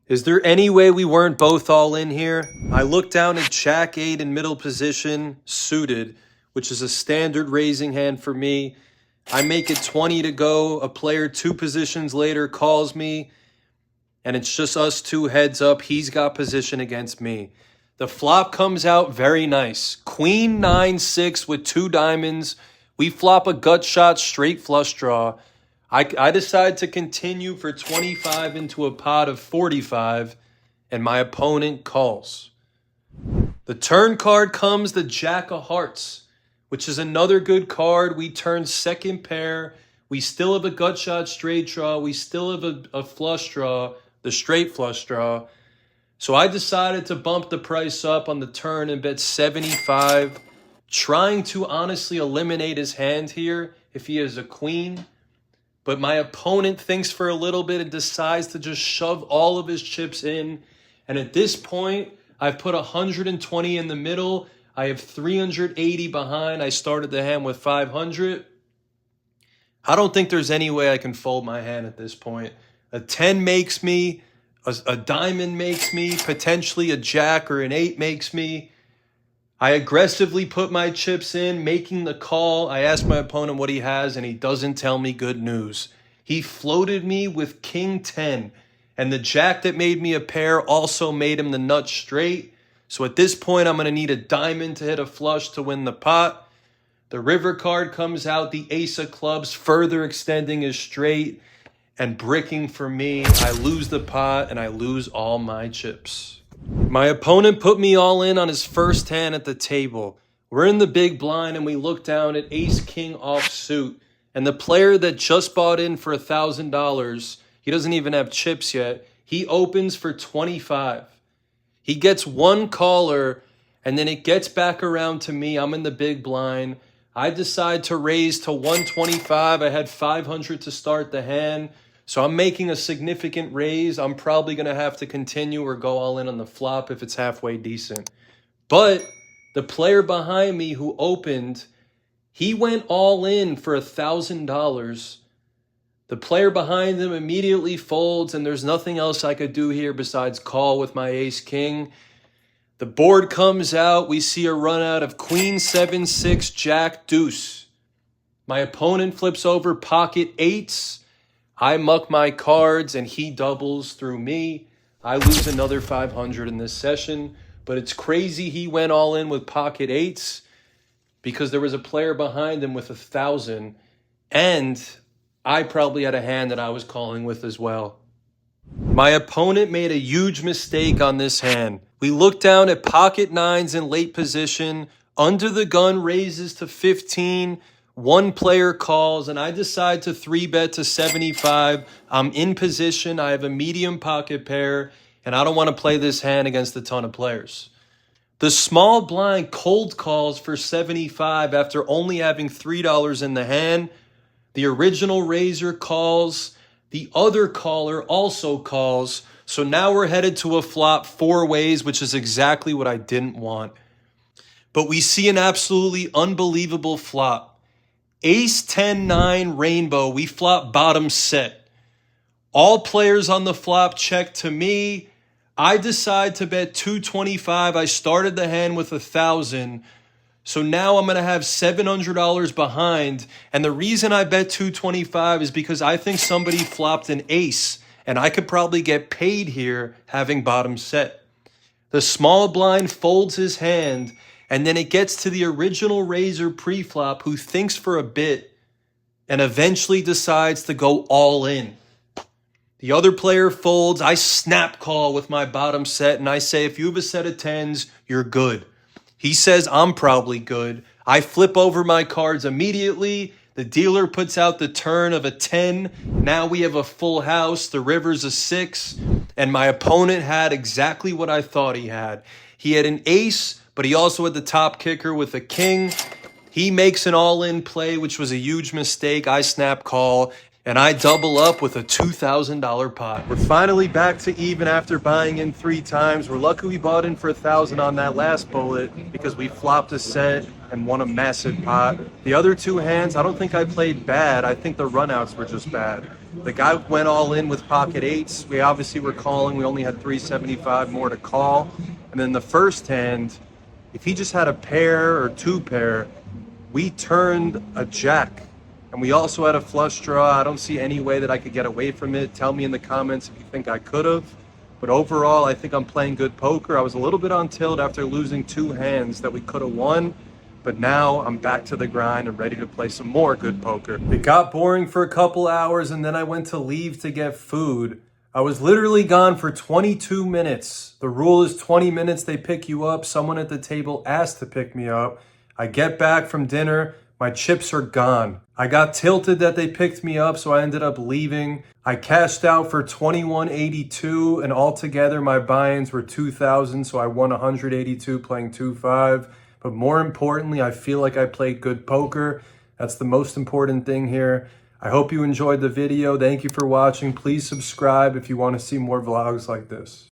Is there any way we weren't both all in here? I look down at Jack 8 in middle position, suited, which is a standard raising hand for me. I make it 20 to go. A player 2 positions later calls me, and it's just us 2 heads up. He's got position against me. The flop comes out very nice. Queen 9-6 with 2 diamonds. We flop a gut shot straight flush draw. I decide to continue for 25 into a pot of 45, and my opponent calls. The turn card comes the Jack of Hearts, which is another good card. We turn second pair. We still have a gut shot straight draw. We still have a flush draw, the straight flush draw. So I decided to bump the price up on the turn and bet 75, trying to honestly eliminate his hand here if he has a queen. But my opponent thinks for a little bit and decides to just shove all of his chips in. And at this point, I've put 120 in the middle. I have 380 behind. I started the hand with 500. I don't think there's any way I can fold my hand at this point. A 10 makes me, a diamond makes me, potentially a jack or an 8 makes me. I aggressively put my chips in, making the call. I ask my opponent what he has, and he doesn't tell me good news. He floated me with king 10, and the jack that made me a pair also made him the nut straight. So at this point, I'm going to need a diamond to hit a flush to win the pot. The river card comes out, the ace of clubs, further extending his straight and bricking for me. I lose the pot, and I lose all my chips. My opponent put me all in on his first hand at the table. We're in the big blind and we look down at ace king offsuit. And the player that just bought in for $1,000, he doesn't even have chips yet, he opens for 25. He gets one caller and then it gets back around to me. I'm in the big blind. I decide to raise to 125. I had 500 to start the hand. So I'm making a significant raise. I'm probably going to have to continue or go all in on the flop if it's halfway decent. But the player behind me who opened, he went all in for $1,000. The player behind him immediately folds, and there's nothing else I could do here besides call with my ace-king. The board comes out. We see a run out of queen 7-6, jack deuce. My opponent flips over pocket eights. I muck my cards and he doubles through me. I lose another 500 in this session, but it's crazy he went all in with pocket eights because there was a player behind him with 1,000, and I probably had a hand that I was calling with as well. My opponent made a huge mistake on this hand. We look down at pocket nines in late position. Under the gun raises to 15. One player calls, and I decide to 3-bet to 75. I'm in position. I have a medium pocket pair, and I don't want to play this hand against a ton of players. The small blind cold calls for 75 after only having $3 in the hand. The original raiser calls. The other caller also calls. So now we're headed to a flop 4 ways, which is exactly what I didn't want. But we see an absolutely unbelievable flop. Ace 10-9 rainbow, we flop bottom set. All players on the flop check to me. I decide to bet 225. I started the hand with 1,000. So now I'm going to have $700 behind. And the reason I bet 225 is because I think somebody flopped an ace, and I could probably get paid here having bottom set. The small blind folds his hand, and then it gets to the original raiser pre-flop who thinks for a bit and eventually decides to go all in. The other player folds. I snap call with my bottom set, and I say, if you have a set of 10s, you're good. He says I'm probably good. I flip over my cards immediately. The dealer puts out the turn of a 10. Now we have a full house. The river's a 6. And my opponent had exactly what I thought he had. He had an ace, but he also had the top kicker with a king. He makes an all-in play, which was a huge mistake. I snap call, and I double up with a $2,000 pot. We're finally back to even after buying in 3 times. We're lucky we bought in for 1,000 on that last bullet because we flopped a set and won a massive pot. The other 2 hands, I don't think I played bad. I think the runouts were just bad. The guy went all in with pocket eights. We obviously were calling. We only had 375 more to call. And then the first hand, if he just had a pair or two pair, we turned a jack. And we also had a flush draw. I don't see any way that I could get away from it. Tell me in the comments if you think I could have. But overall, I think I'm playing good poker. I was a little bit on tilt after losing two hands that we could have won. But now I'm back to the grind and ready to play some more good poker. It got boring for a couple hours and then I went to leave to get food. I was literally gone for 22 minutes. The rule is 20 minutes, they pick you up. Someone at the table asked to pick me up. I get back from dinner, my chips are gone. I got tilted that they picked me up, so I ended up leaving. I cashed out for $21.82, and altogether my buy-ins were $2,000, so I won $182 playing 2-5. But more importantly, I feel like I played good poker. That's the most important thing here. I hope you enjoyed the video. Thank you for watching. Please subscribe if you want to see more vlogs like this.